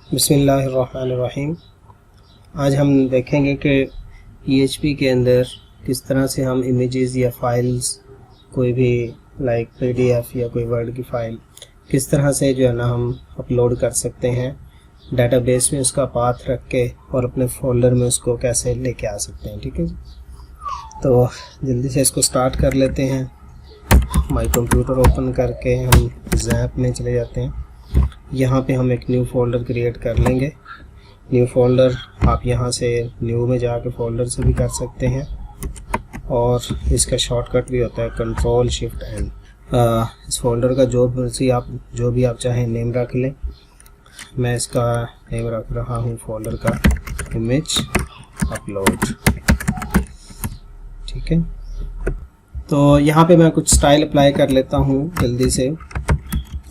बिस्मिल्लाहिर्रहमानिर्रहीम। आज हम देखेंगे कि PHP के अंदर किस तरह से हम इमेजेस या फाइल्स, कोई भी लाइक PDF या कोई वर्ड की फ़ाइल किस तरह से जो है ना हम अपलोड कर सकते हैं डेटाबेस में, उसका पाथ रख के, और अपने फ़ोल्डर में उसको कैसे लेके आ सकते हैं। ठीक है जी, तो जल्दी से इसको स्टार्ट कर लेते हैं। माई कंप्यूटर ओपन करके हम ज़ैप में चले जाते हैं। यहाँ पे हम एक न्यू फोल्डर क्रिएट कर लेंगे। न्यू फोल्डर आप यहाँ से न्यू में जाके फोल्डर से भी कर सकते हैं, और इसका शॉर्टकट भी होता है Ctrl+Shift+N। इस फोल्डर का जो भी आप चाहें नेम रख लें। मैं इसका नेम रख रहा हूँ फोल्डर का इमेज अपलोड। ठीक है, तो यहाँ पे मैं कुछ स्टाइल अप्लाई कर लेता हूँ जल्दी से,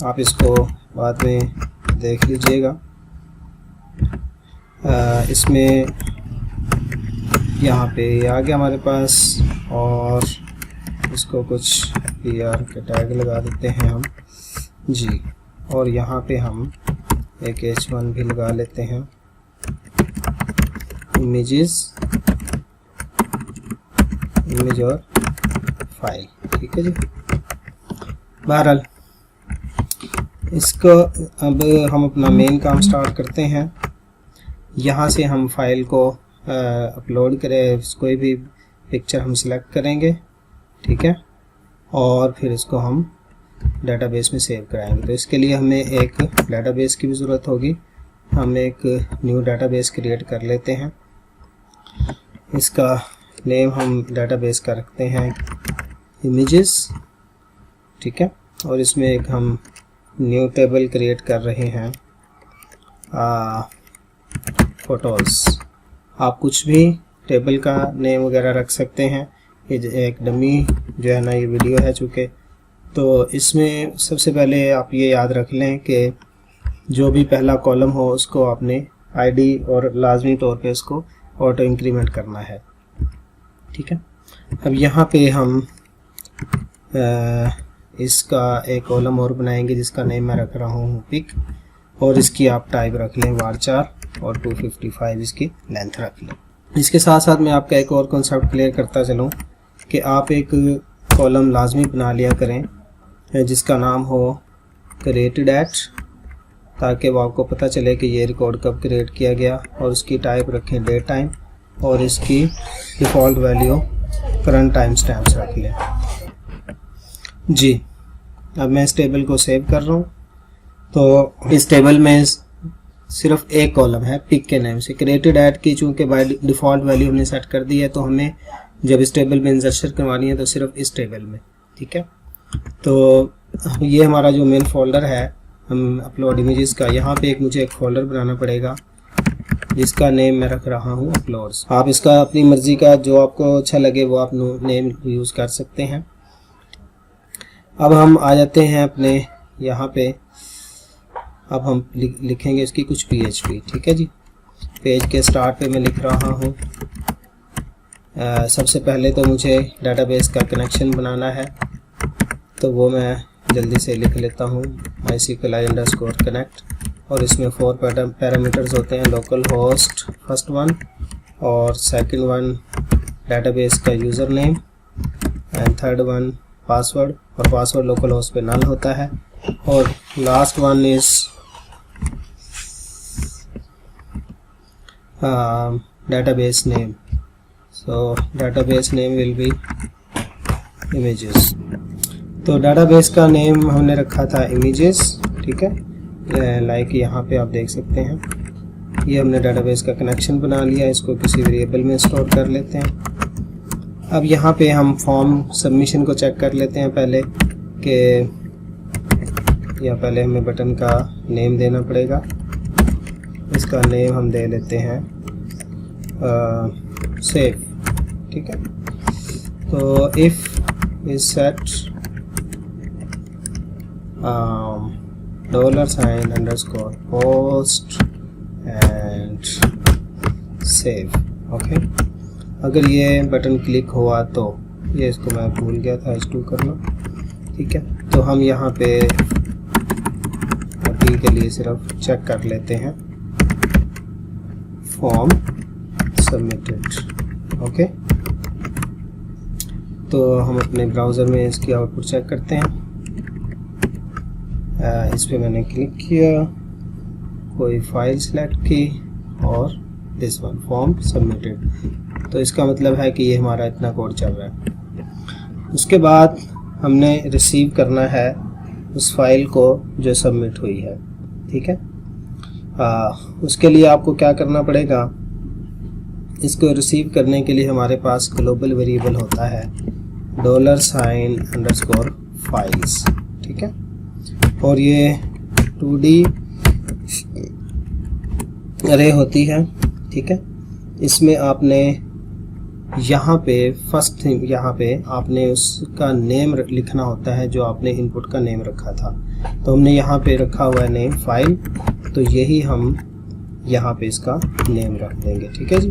आप इसको बाद में देख लीजिएगा। इसमें यहाँ पे आ गया हमारे पास, और इसको कुछ PR के टैग लगा देते हैं हम जी, और यहाँ पे हम एक H1 भी लगा लेते हैं, इमेज और फाइल। ठीक है जी, बहरहाल इसको अब हम अपना मेन काम स्टार्ट करते हैं। यहाँ से हम फाइल को अपलोड करें, कोई भी पिक्चर हम सिलेक्ट करेंगे। ठीक है, और फिर इसको हम डेटाबेस में सेव कराएंगे। तो इसके लिए हमें एक डेटाबेस की भी ज़रूरत होगी। हम एक न्यू डेटाबेस क्रिएट कर लेते हैं। इसका नेम हम डेटाबेस का रखते हैं इमेजेस। ठीक है, और इसमें एक हम न्यू टेबल क्रिएट कर रहे हैं फ़ोटोज़। आप कुछ भी टेबल का नेम वगैरह रख सकते हैं। ये एक डमी जो है ना ये वीडियो है चूँकि, तो इसमें सबसे पहले आप ये याद रख लें कि जो भी पहला कॉलम हो उसको आपने ID और लाजमी तौर पे उसको ऑटो इंक्रीमेंट करना है। ठीक है, अब यहाँ पे हम इसका एक कॉलम और बनाएंगे जिसका नेम मैं रख रहा हूँ पिक, और इसकी आप टाइप रख लें varchar, और 255 इसकी लेंथ रख लें। इसके साथ साथ मैं आपका एक और कॉन्सेप्ट क्लियर करता चलूँ कि आप एक कॉलम लाजमी बना लिया करें जिसका नाम हो क्रिएटेड एट, ताकि वो आपको पता चले कि ये रिकॉर्ड कब क्रिएट किया गया, और उसकी टाइप रखें डेट टाइम, और इसकी default value current time stamps रख लें जी। अब मैं इस टेबल को सेव कर रहा हूँ। तो इस टेबल में सिर्फ एक कॉलम है पिक के नेम से। क्रिएटेड ऐड की चूँकि बाय डिफ़ॉल्ट वैल्यू हमने सेट कर दी है, तो हमें जब इस टेबल में इंसर्शन करवानी है तो सिर्फ इस टेबल में। ठीक है, तो ये हमारा जो मेन फोल्डर है हम अपलोड इमेजेस का, यहाँ पे मुझे एक फ़ोल्डर बनाना पड़ेगा जिसका नेम मैं रख रहा हूँ अपलोड्स। आप इसका अपनी मर्ज़ी का जो आपको अच्छा लगे वो आप नेम यूज़ कर सकते हैं। अब हम आ जाते हैं अपने यहाँ पे। अब हम लिखेंगे इसकी कुछ PHP। ठीक है जी, पेज के स्टार्ट पे मैं लिख रहा हूँ सबसे पहले तो मुझे डेटाबेस का कनेक्शन बनाना है, तो वो मैं जल्दी से लिख लेता हूँ MySQLi_connect, और इसमें 4 पैरामीटर्स होते हैं। लोकल होस्ट फर्स्ट वन, और सेकंड वन डेटाबेस का user name, and third one password, और पासवर्ड लोकल होस्ट पे नल होता है, और last one is database name. So database name will be images. तो database का नेम हमने रखा था images। ठीक है, लाइक यहाँ पे आप देख सकते हैं ये हमने database का कनेक्शन बना लिया। इसको किसी वेरिएबल में स्टोर कर लेते हैं। अब यहाँ पे हम फॉर्म सबमिशन को चेक कर लेते हैं पहले कि या पहले हमें बटन का नेम देना पड़ेगा। इसका नेम हम दे लेते हैं सेव। ठीक है, तो if is set $_ post and save. Okay, अगर ये बटन क्लिक हुआ तो ये, इसको मैं भूल गया था H2 करना। ठीक है, तो हम यहाँ पे अभी के लिए सिर्फ चेक कर लेते हैं फॉर्म सबमिटेड। ओके, तो हम अपने ब्राउज़र में इसकी आउटपुट चेक करते हैं। इस पर मैंने क्लिक किया, कोई फाइल सेलेक्ट की और दिस वन फॉर्म सबमिटेड। तो इसका मतलब है कि ये हमारा इतना कोड चल रहा है। उसके बाद हमने रिसीव करना है उस फाइल को जो सबमिट हुई है। ठीक है, उसके लिए आपको क्या करना पड़ेगा, इसको रिसीव करने के लिए हमारे पास ग्लोबल वेरिएबल होता है $_files। ठीक है, और ये 2D अरे होती है। ठीक है, इसमें आपने यहाँ पे फर्स्ट यहाँ पे आपने उसका नेम लिखना होता है जो आपने इनपुट का नेम रखा था। तो हमने यहाँ पे रखा हुआ है नेम फाइल, तो यही हम यहाँ पे इसका नेम रख देंगे। ठीक है जी,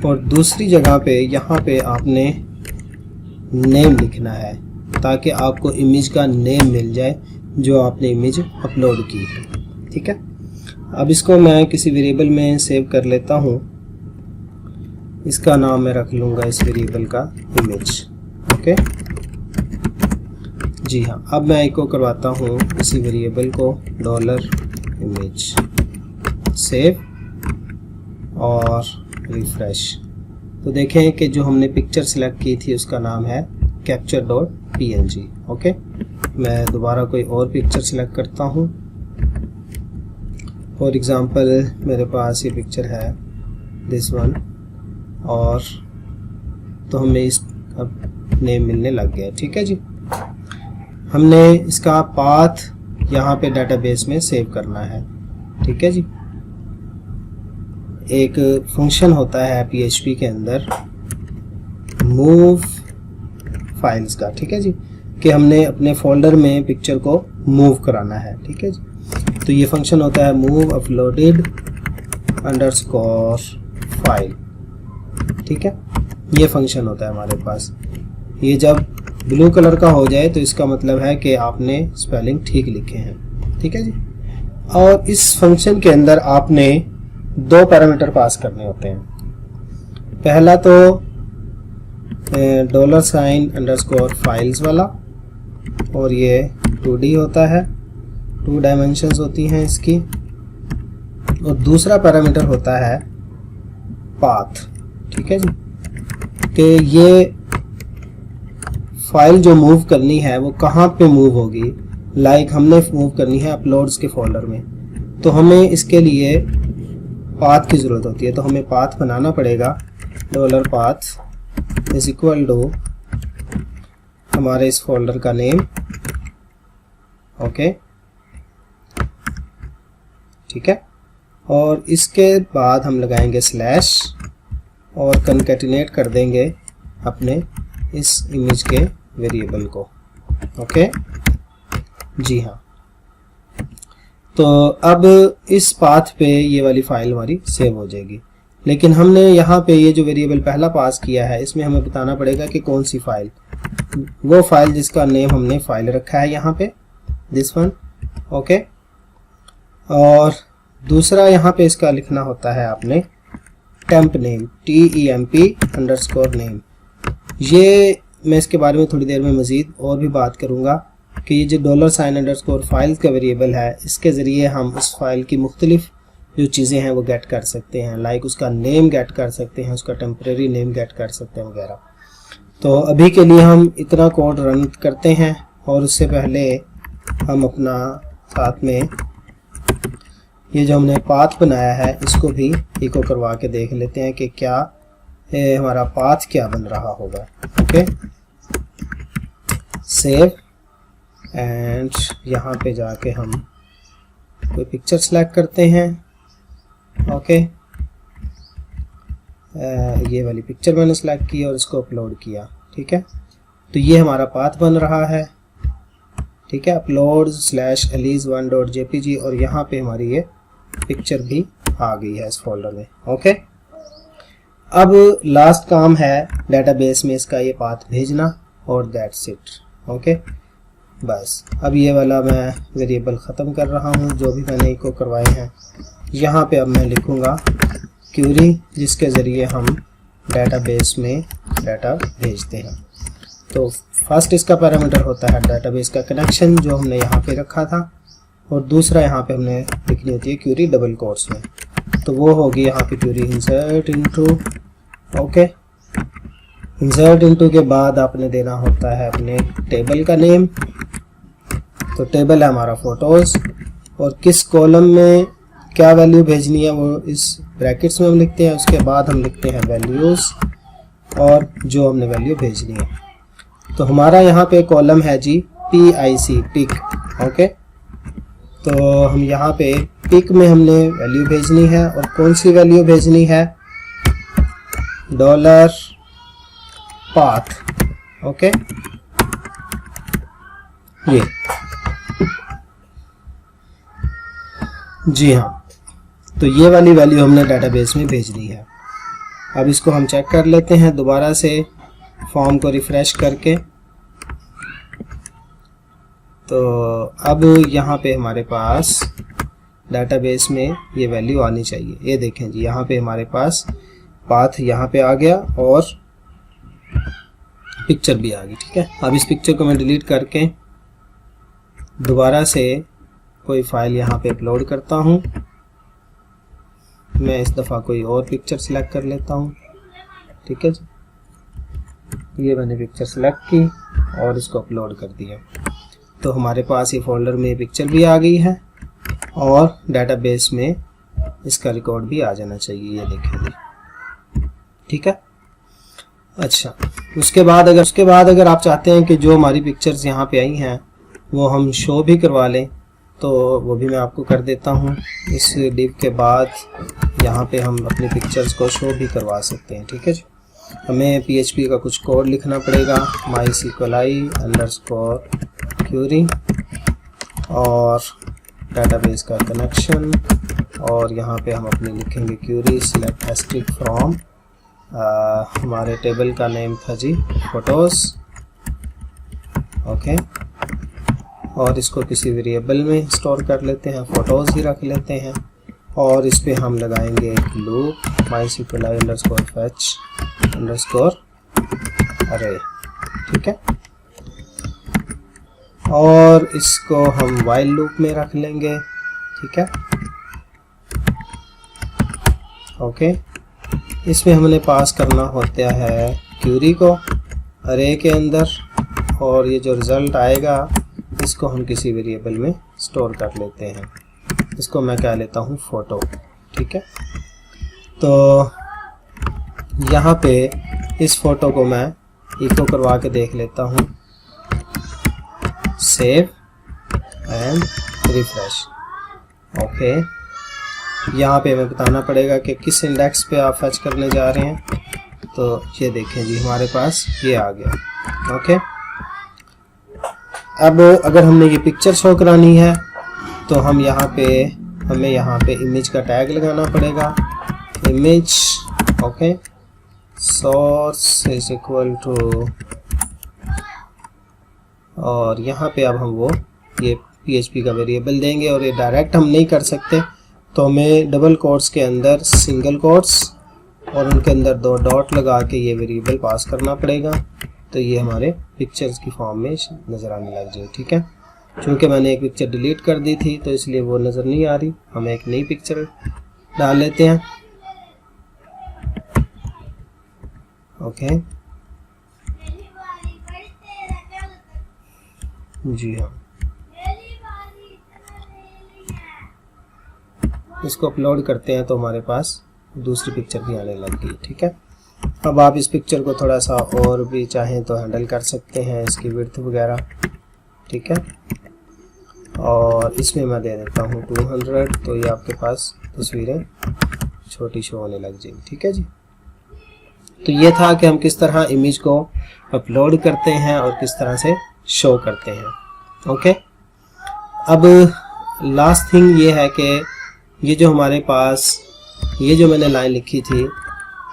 और दूसरी जगह पे यहाँ पे आपने नेम लिखना है ताकि आपको इमेज का नेम मिल जाए जो आपने इमेज अपलोड की है। ठीक है, अब इसको मैं किसी वेरिएबल में सेव कर लेता हूँ। इसका नाम मैं रख लूँगा इस वेरिएबल का इमेज। ओके जी हाँ, अब मैं इको करवाता हूँ इसी वेरिएबल को $image, सेव और रिफ्रेश। तो देखें कि जो हमने पिक्चर सेलेक्ट की थी उसका नाम है capture.png। ओके, मैं दोबारा कोई और पिक्चर सेलेक्ट करता हूँ। फॉर एग्ज़ाम्पल मेरे पास ये पिक्चर है दिस वन, और तो हमें इस अब नेम मिलने लग गया। ठीक है जी, हमने इसका पाथ यहाँ पे डेटाबेस में सेव करना है। ठीक है जी, एक फंक्शन होता है PHP के अंदर मूव फाइल्स का। ठीक है जी, कि हमने अपने फोल्डर में पिक्चर को मूव कराना है। ठीक है जी, तो ये फंक्शन होता है मूव अपलोडेड अंडरस्कोर फाइल। ठीक है, ये फंक्शन होता है हमारे पास। ये जब ब्लू कलर का हो जाए तो इसका मतलब है कि आपने स्पेलिंग ठीक लिखे हैं। ठीक है जी, और इस फंक्शन के अंदर आपने दो पैरामीटर पास करने होते हैं। पहला तो $_files वाला, और ये 2D होता है, 2 डायमेंशंस होती हैं इसकी। और दूसरा पैरामीटर होता है पाथ। ठीक है जी, कि ये फाइल जो मूव करनी है वो कहाँ पे मूव होगी। लाइक हमने मूव करनी है अपलोड्स के फोल्डर में, तो हमें इसके लिए पाथ की ज़रूरत होती है। तो हमें पाथ बनाना पड़ेगा। $path इज इक्वल टू हमारे इस फोल्डर का नेम। ओके, ठीक है, और इसके बाद हम लगाएंगे स्लैश और कनकैटिनेट कर देंगे अपने इस इमेज के वेरिएबल को। ओके जी हाँ, तो अब इस पाथ पे ये वाली फाइल हमारी सेव हो जाएगी। लेकिन हमने यहाँ पे ये जो वेरिएबल पहला पास किया है इसमें हमें बताना पड़ेगा कि कौन सी फाइल, वो फाइल जिसका नेम हमने फाइल रखा है यहाँ पे दिस वन। ओके, और दूसरा यहाँ पे इसका लिखना होता है आपने टेम्प नेम, TEMP_name। ये मैं इसके बारे में थोड़ी देर में मज़ीद और भी बात करूँगा कि ये जो $_files का वेरिएबल है इसके ज़रिए हम उस फाइल की मुख्तलिफ जो चीज़ें हैं वो गेट कर सकते हैं। लाइक उसका नेम गेट कर सकते हैं, उसका टेम्परेरी नेम गेट कर सकते हैं वगैरह। तो अभी के लिए हम इतना कोड रन करते हैं, और उससे पहले हम अपना साथ में ये जो हमने पाथ बनाया है इसको भी इको करवा के देख लेते हैं कि क्या हमारा पाथ क्या बन रहा होगा। ओके, सेव, एंड यहाँ पे जाके हम कोई पिक्चर सेलेक्ट करते हैं। ओके, ये वाली पिक्चर मैंने सेलेक्ट की और इसको अपलोड किया। ठीक है, तो ये हमारा पाथ बन रहा है। ठीक है, uploads/alice1.jpg, और यहाँ पे हमारी ये पिक्चर भी आ गई है इस फोल्डर में। ओके, अब लास्ट काम है डेटाबेस में इसका ये पाथ भेजना, और दैट्स इट। ओके, बस अब ये वाला मैं वेरिएबल ख़त्म कर रहा हूँ जो भी मैंने इको करवाए हैं। यहाँ पे अब मैं लिखूँगा क्यूरी, जिसके ज़रिए हम डेटाबेस में डाटा भेजते हैं। तो फर्स्ट इसका पैरामीटर होता है डेटाबेस का कनेक्शन जो हमने यहाँ पे रखा था, और दूसरा यहाँ पे हमने लिखनी होती है क्यूरी डबल कोट्स में। तो वो होगी यहाँ पे query insert into. Okay, insert into के बाद आपने देना होता है अपने टेबल का नेम। तो टेबल है हमारा फोटोज़, और किस कॉलम में क्या वैल्यू भेजनी है वो इस ब्रैकेट्स में हम लिखते हैं। उसके बाद हम लिखते हैं वैल्यूज़ और जो हमने वैल्यू भेजनी है। तो हमारा यहाँ पे कॉलम है जी PIC, पिक। ओके, तो हम यहाँ पे पिक में हमने वैल्यू भेजनी है, और कौन सी वैल्यू भेजनी है, $path। ओके, ये जी हाँ, तो ये वाली वैल्यू हमने डेटाबेस में भेजनी है। अब इसको हम चेक कर लेते हैं दोबारा से फॉर्म को रिफ्रेश करके। तो अब यहाँ पे हमारे पास डेटाबेस में ये वैल्यू आनी चाहिए। ये देखें जी, यहाँ पे हमारे पास पाथ यहाँ पे आ गया और पिक्चर भी आ गई। ठीक है, अब इस पिक्चर को मैं डिलीट करके दोबारा से कोई फाइल यहाँ पे अपलोड करता हूँ। मैं इस दफ़ा कोई और पिक्चर सिलेक्ट कर लेता हूँ। ठीक है जी, ये मैंने पिक्चर सिलेक्ट की और इसको अपलोड कर दिया। तो हमारे पास ये फोल्डर में पिक्चर भी आ गई है और डेटाबेस में इसका रिकॉर्ड भी आ जाना चाहिए। ये देखेंगे। ठीक है, अच्छा, उसके बाद अगर आप चाहते हैं कि जो हमारी पिक्चर्स यहाँ पे आई हैं वो हम शो भी करवा लें, तो वो भी मैं आपको कर देता हूँ। इस डिव के बाद यहाँ पे हम अपनी पिक्चर्स को शो भी करवा सकते हैं। ठीक है जी, हमें PHP का कुछ कोड लिखना पड़ेगा, MySQLi_query और डेटाबेस का कनेक्शन, और यहाँ पे हम अपनी लिखेंगे क्यूरी सिलेक्ट एस्ट्रिक फ्रॉम, हमारे टेबल का नेम था जी फोटोज़। ओके, और इसको किसी वेरिएबल में स्टोर कर लेते हैं, फ़ोटोज़ ही रख लेते हैं, और इस पे हम लगाएंगे एक लूप MySQLi_fetch_array। ठीक है, और इसको हम वाइल लूप में रख लेंगे। ठीक है, ओके, इसमें हमने पास करना होता है क्यूरी को अरे के अंदर, और ये जो रिज़ल्ट आएगा इसको हम किसी वेरिएबल में स्टोर कर लेते हैं। इसको मैं कह लेता हूँ फ़ोटो। ठीक है, तो यहाँ पे इस फ़ोटो को मैं इको करवा के देख लेता हूँ, सेव एंड रिफ्रेश। ओके, यहाँ पे हमें बताना पड़ेगा कि किस इंडेक्स पे आप फैच करने जा रहे हैं। तो ये देखें जी, हमारे पास ये आ गया। ओके, अब अगर हमने ये पिक्चर शो करानी है तो हमें यहाँ पे इमेज का टैग लगाना पड़ेगा, image. Okay, source is equal to, और यहाँ पे अब हम वो ये PHP का वेरिएबल देंगे, और ये डायरेक्ट हम नहीं कर सकते, तो हमें डबल कोट्स के अंदर सिंगल कोट्स और उनके अंदर 2 डॉट लगा के ये वेरिएबल पास करना पड़ेगा। तो ये हमारे पिक्चर्स की फॉर्म में नज़र आने लग जाए। ठीक है, चूँकि मैंने एक पिक्चर डिलीट कर दी थी तो इसलिए वो नज़र नहीं आ रही। हम एक नई पिक्चर डाल लेते हैं। ओके, जी हाँ, इसको अपलोड करते हैं तो हमारे पास दूसरी पिक्चर भी आने लग गई। ठीक है, अब आप इस पिक्चर को थोड़ा सा और भी चाहें तो हैंडल कर सकते हैं, इसकी विड्थ वगैरह। ठीक है, और इसमें मैं दे देता हूँ 200, तो ये आपके पास तस्वीरें छोटी शो होने लग जाएगी। ठीक है जी, तो ये था कि हम किस तरह इमेज को अपलोड करते हैं और किस तरह से शो करते हैं। ओके, अब लास्ट थिंग ये है कि ये जो हमारे पास ये जो मैंने लाइन लिखी थी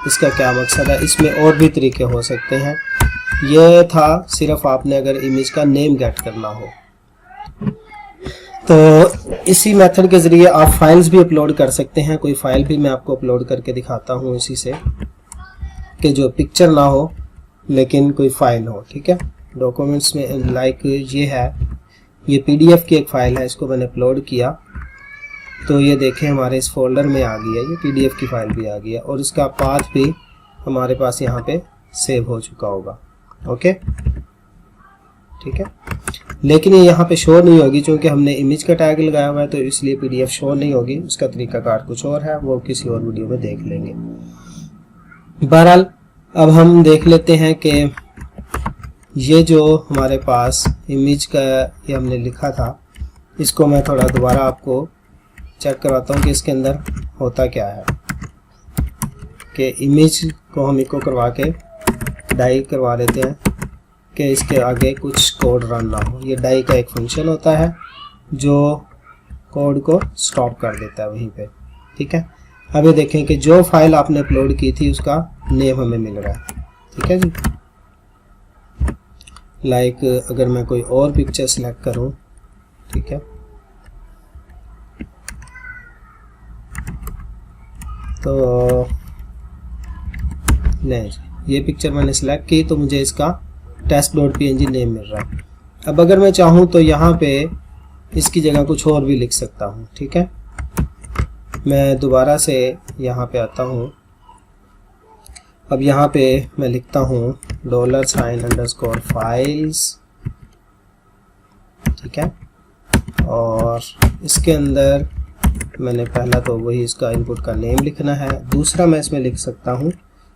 इसका क्या मकसद है। इसमें और भी तरीके हो सकते हैं। यह था सिर्फ आपने अगर इमेज का नेम गेट करना हो, तो इसी मेथड के ज़रिए आप फाइल्स भी अपलोड कर सकते हैं। कोई फाइल भी मैं आपको अपलोड करके दिखाता हूँ इसी से, कि जो पिक्चर ना हो लेकिन कोई फाइल हो। ठीक है, डॉक्यूमेंट्स में लाइक ये है, ये पीडीएफ की एक फ़ाइल है, इसको मैंने अपलोड किया तो ये देखें हमारे इस फोल्डर में आ गई है, ये पीडीएफ की फ़ाइल भी आ गई है और इसका पाथ भी हमारे पास यहाँ पे सेव हो चुका होगा। ओके, ठीक है, लेकिन ये यहाँ पे शो नहीं होगी क्योंकि हमने इमेज का टैग लगाया हुआ है, तो इसलिए पीडीएफ शो नहीं होगी। उसका तरीकाकार कुछ और है, वो किसी और वीडियो में देख लेंगे। बहरहाल अब हम देख लेते हैं कि ये जो हमारे पास इमेज का ये हमने लिखा था, इसको मैं थोड़ा दोबारा आपको चेक करवाता हूँ कि इसके अंदर होता क्या है। कि इमेज को हम इको करवा के डाई करवा लेते हैं कि इसके आगे कुछ कोड रन ना हो। ये डाई का एक फंक्शन होता है जो कोड को स्टॉप कर देता है वहीं पे। ठीक है, अब ये देखें कि जो फाइल आपने अपलोड की थी उसका नेम हमें मिल रहा है। ठीक है जी, लाइक अगर मैं कोई और पिक्चर सेलेक्ट करूं, ठीक है, तो नहीं, ये पिक्चर मैंने सेलेक्ट की तो मुझे इसका test.png नेम मिल रहा है। अब अगर मैं चाहूँ तो यहाँ पे इसकी जगह कुछ और भी लिख सकता हूँ। ठीक है, मैं दोबारा से यहाँ पे आता हूँ। अब यहाँ पे मैं लिखता हूँ $_files। ठीक है, और इसके अंदर मैंने पहला तो वही इसका इनपुट का नेम लिखना है, दूसरा मैं इसमें लिख सकता हूँ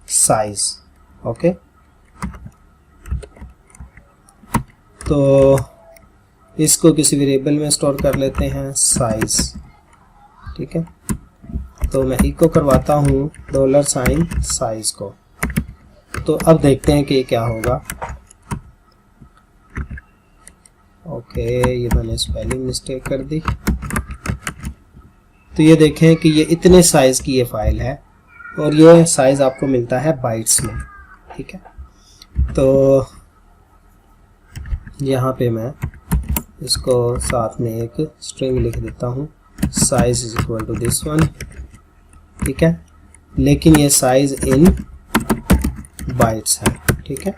साइज। ओके, तो इसको किसी वेरिएबल में स्टोर कर लेते हैं, साइज। ठीक है, तो मैं इको करवाता हूँ $साइज को। तो अब देखते हैं कि क्या होगा। ओके, ये मैंने स्पेलिंग मिस्टेक कर दी। तो ये देखें कि ये इतने साइज की ये फाइल है और ये साइज आपको मिलता है बाइट्स में। ठीक है, तो यहाँ पे मैं इसको साथ में एक स्ट्रिंग लिख देता हूँ, size is equal to this one. ठीक है, लेकिन ये साइज इन बाइट्स है। ठीक है,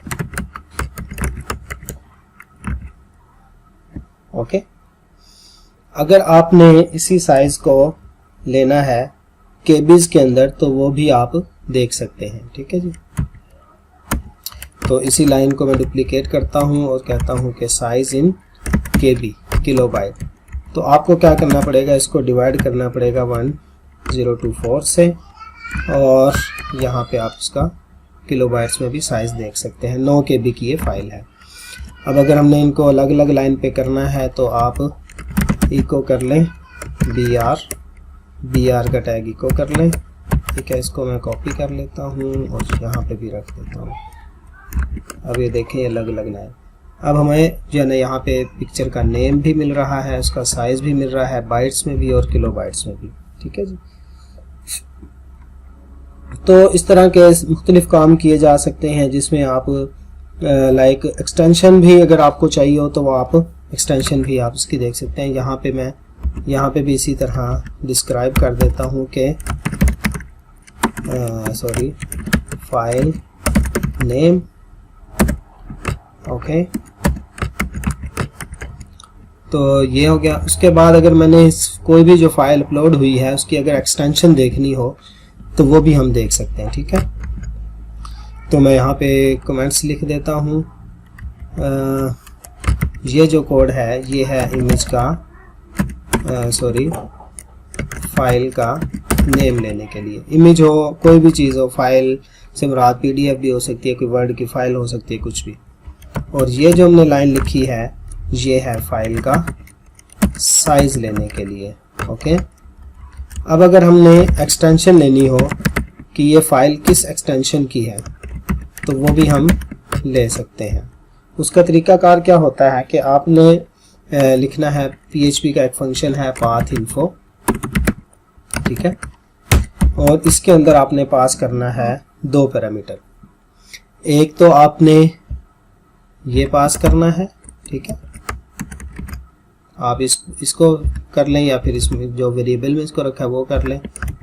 ओके, अगर आपने इसी साइज को लेना है केबीज के अंदर तो वो भी आप देख सकते हैं। ठीक है जी, तो इसी लाइन को मैं डुप्लीकेट करता हूं और कहता हूं कि साइज इन केबी, किलोबाइट। तो आपको क्या करना पड़ेगा, इसको डिवाइड करना पड़ेगा 1024 से, और यहाँ पे आप इसका किलोबाइट्स में भी साइज देख सकते हैं। 9 KB की ये फाइल है। अब अगर हमने इनको अलग अलग लाइन पे करना है तो आप इको कर लें br का टैग इको कर लें। ठीक है, इसको मैं कॉपी कर लेता हूँ और यहाँ पे भी रख देता हूँ। अब ये देखें अलग अलग लाइन। अब हमें जो है ना यहाँ पे पिक्चर का नेम भी मिल रहा है, उसका साइज भी मिल रहा है, बाइट्स में भी और किलो बाइट्स में भी। ठीक है जी, तो इस तरह के मुख्तलिफ काम किए जा सकते हैं जिसमें आप लाइक एक्सटेंशन भी अगर आपको चाहिए हो तो आप एक्सटेंशन भी आप इसकी देख सकते हैं। यहाँ पे मैं यहाँ पे भी इसी तरह डिस्क्राइब कर देता हूँ कि सॉरी, फाइल नेम। ओके, तो ये हो गया। उसके बाद अगर मैंने कोई भी जो फाइल अपलोड हुई है उसकी अगर एक्सटेंशन देखनी हो तो वो भी हम देख सकते हैं। ठीक है, तो मैं यहाँ पे कमेंट्स लिख देता हूँ। ये जो कोड है ये है इमेज का सॉरी फाइल का नेम लेने के लिए। इमेज हो, कोई भी चीज़ हो, फाइल से मुराद पीडीएफ भी हो सकती है, कोई वर्ड की फाइल हो सकती है, कुछ भी। और ये जो हमने लाइन लिखी है ये है फाइल का साइज लेने के लिए। ओके, अब अगर हमने एक्सटेंशन लेनी हो कि ये फाइल किस एक्सटेंशन की है तो वो भी हम ले सकते हैं। उसका तरीकाकार क्या होता है कि आपने लिखना है, PHP का एक फंक्शन है पाथ इन्फो। ठीक है, और इसके अंदर आपने पास करना है 2 पैरामीटर। एक तो आपने ये पास करना है, ठीक है, आप इसको कर लें या फिर इसमें जो वेरिएबल में इसको रखा है वो कर लें।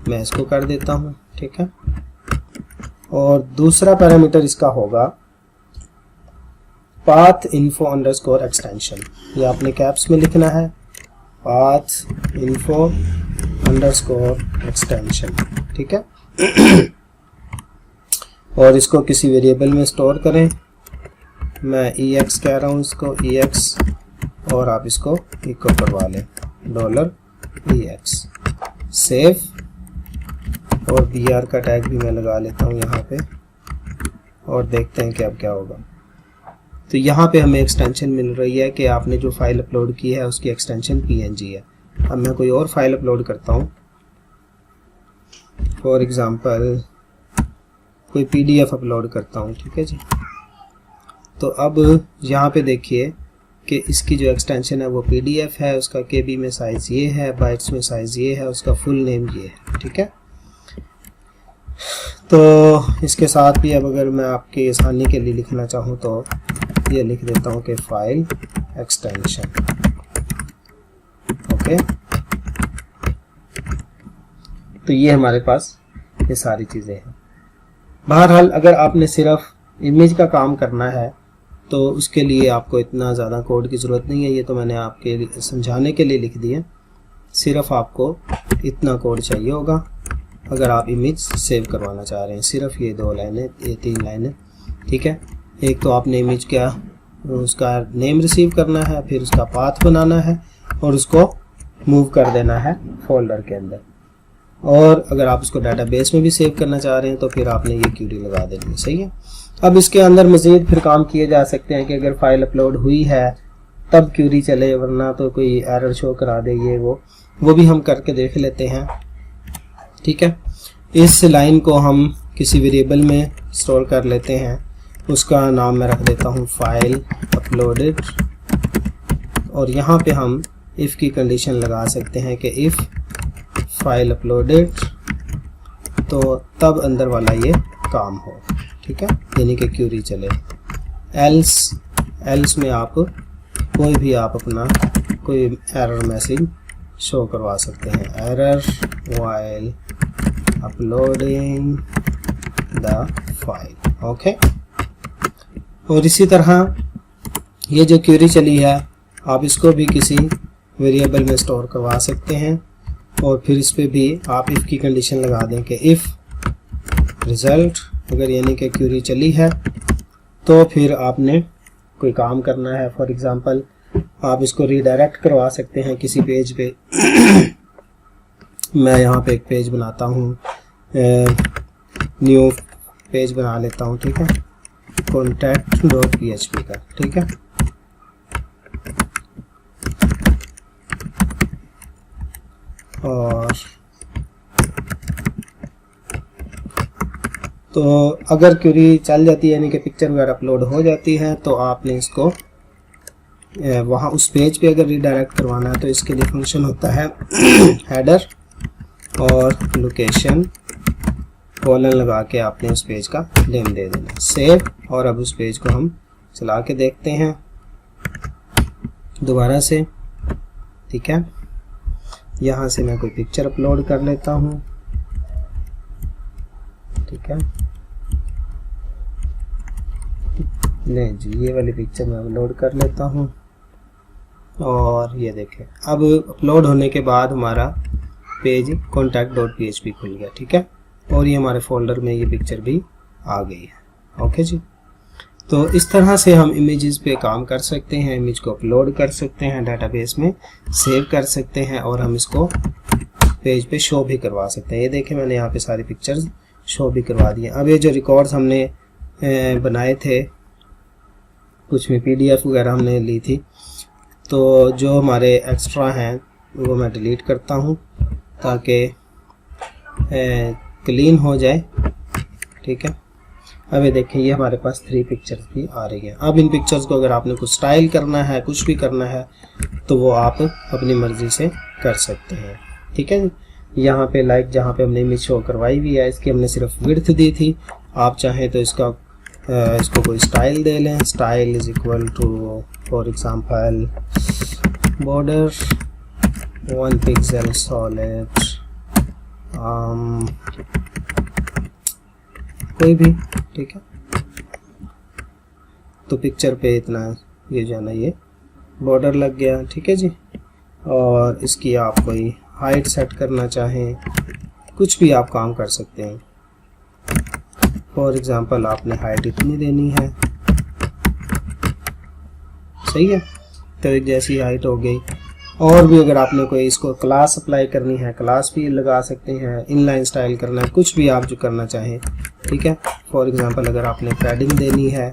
मैं इसको कर देता हूँ, ठीक है। और दूसरा पैरामीटर इसका होगा पाथ इन्फो अंडरस्कोर एक्सटेंशन। ये आपने कैप्स में लिखना है, पाथ इन्फो अंडरस्कोर एक्सटेंशन, ठीक है। और इसको किसी वेरिएबल में स्टोर करें। मैं ex कह रहा हूँ इसको, ex, और आप इसको इको करवा लें $ex, सेव, और br का टैग भी मैं लगा लेता हूँ यहाँ पे, और देखते हैं कि अब क्या होगा। तो यहाँ पे हमें एक्सटेंशन मिल रही है कि आपने जो फाइल अपलोड की है उसकी एक्सटेंशन png है। अब मैं कोई और फाइल अपलोड करता हूँ, फॉर एग्जांपल कोई pdf अपलोड करता हूँ, ठीक है जी। तो अब यहाँ पे देखिए कि इसकी जो एक्सटेंशन है वो pdf है, उसका kb में साइज़ ये है, बाइट्स में साइज़ ये है, उसका फुल नेम ये है, ठीक है। तो इसके साथ भी अब अगर मैं आपकी आसानी के लिए लिखना चाहूँ तो ये लिख देता हूँ कि फाइल एक्सटेंशन, ओके। तो ये हमारे पास ये सारी चीज़ें हैं। बहरहाल अगर आपने सिर्फ इमेज का काम करना है तो उसके लिए आपको इतना ज़्यादा कोड की ज़रूरत नहीं है, ये तो मैंने आपके समझाने के लिए लिख दिए। सिर्फ आपको इतना कोड चाहिए होगा अगर आप इमेज सेव करवाना चाह रहे हैं, सिर्फ ये 2 लाइनें, ये 3 लाइनें, ठीक है। एक तो आपने इमेज क्या उसका नेम रिसीव करना है, फिर उसका पाथ बनाना है और उसको मूव कर देना है फोल्डर के अंदर। और अगर आप उसको डाटाबेस में भी सेव करना चाह रहे हैं तो फिर आपने ये क्यूरी लगा देनी है, सही है। अब इसके अंदर मज़ीद फिर काम किए जा सकते हैं कि अगर फाइल अपलोड हुई है तब क्यूरी चले, वरना तो कोई एरर शो करा दे, ये वो भी हम करके देख लेते हैं, ठीक है। इस लाइन को हम किसी वेरिएबल में स्टोर कर लेते हैं, उसका नाम मैं रख देता हूँ फाइल अपलोडेड, और यहाँ पे हम इफ़ की कंडीशन लगा सकते हैं कि इफ़ फाइल अपलोडेड, तो तब अंदर वाला ये काम हो, ठीक है, यानी कि क्यूरी चले। एल्स में आप कोई भी आप अपना कोई एरर मैसेज शो करवा सकते हैं, error while uploading the file, okay. और इसी तरह ये जो क्यूरी चली है आप इसको भी किसी वेरिएबल में स्टोर करवा सकते हैं, और फिर इस पे भी आप इफ़ की कंडीशन लगा दें कि इफ़ रिज़ल्ट, अगर यानी कि क्यूरी चली है तो फिर आपने कोई काम करना है। फॉर एग्ज़ाम्पल आप इसको रीडायरेक्ट करवा सकते हैं किसी पेज पे। मैं यहाँ पे एक पेज बनाता हूँ, न्यू पेज बना लेता हूँ, ठीक है, contact.php का, ठीक है। और तो अगर क्यूरी चल जाती है, यानी कि पिक्चर वगैरह अपलोड हो जाती है, तो आपने इसको वहाँ उस पेज पे अगर रीडायरेक्ट करवाना है तो इसके लिए फंक्शन होता है हेडर और लोकेशन कॉलन लगा के आपने उस पेज का नेम दे देना, सेव। और अब उस पेज को हम चला के देखते हैं दोबारा से, ठीक है। यहाँ से मैं कोई पिक्चर अपलोड कर लेता हूँ, ठीक है। नहीं जी, ये वाली पिक्चर मैं अपलोड कर लेता हूँ, और ये देखें अब अपलोड होने के बाद हमारा पेज contact.php खुल गया, ठीक है। और ये हमारे फोल्डर में ये पिक्चर भी आ गई है, ओके जी। तो इस तरह से हम इमेजेस पे काम कर सकते हैं, इमेज को अपलोड कर सकते हैं, डाटाबेस में सेव कर सकते हैं, और हम इसको पेज पे शो भी करवा सकते हैं। ये देखें मैंने यहाँ पे सारी पिक्चर्स शो भी करवा दिए। अब ये जो रिकॉर्ड्स हमने बनाए थे, कुछ में PDF वगैरह हमने ली थी, तो जो हमारे एक्स्ट्रा हैं वो मैं डिलीट करता हूँ ताकि क्लीन हो जाए, ठीक है। अब ये देखें ये हमारे पास 3 पिक्चर्स भी आ रही हैं। अब इन पिक्चर्स को अगर आपने कुछ स्टाइल करना है, कुछ भी करना है, तो वो आप अपनी मर्ज़ी से कर सकते हैं, ठीक है। यहाँ पे लाइक जहाँ पे हमने इमेज शो करवाई हुई है, इसकी हमने सिर्फ विड्थ दी थी। आप चाहें तो इसको कोई स्टाइल दे लें, style is equal to for example border 1 pixel solid, कोई भी, ठीक है। तो पिक्चर पे इतना ये जो है ना ये बॉर्डर लग गया, ठीक है जी। और इसकी आप कोई हाइट सेट करना चाहें, कुछ भी आप काम कर सकते हैं। फॉर एग्जांपल आपने हाइट इतनी देनी है, सही है, तो एक जैसी हाइट हो गई। और भी अगर आपने कोई इसको क्लास अप्लाई करनी है, क्लास भी लगा सकते हैं, इनलाइन स्टाइल करना है, कुछ भी आप जो करना चाहें, ठीक है। फॉर एग्जांपल अगर आपने पैडिंग देनी है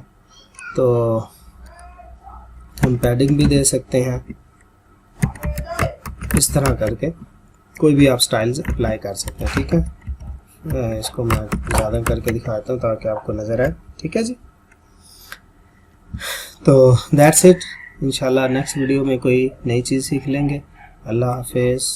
तो हम पैडिंग भी दे सकते हैं। इस तरह करके कोई भी आप स्टाइल्स अप्लाई कर सकते हैं, ठीक है। इसको मैं ज़्यादा करके दिखाता हूँ ताकि आपको नज़र आए, ठीक है जी। तो दैट्स इट, इंशाल्लाह नेक्स्ट वीडियो में कोई नई चीज़ सीख लेंगे। अल्लाह हाफिज़।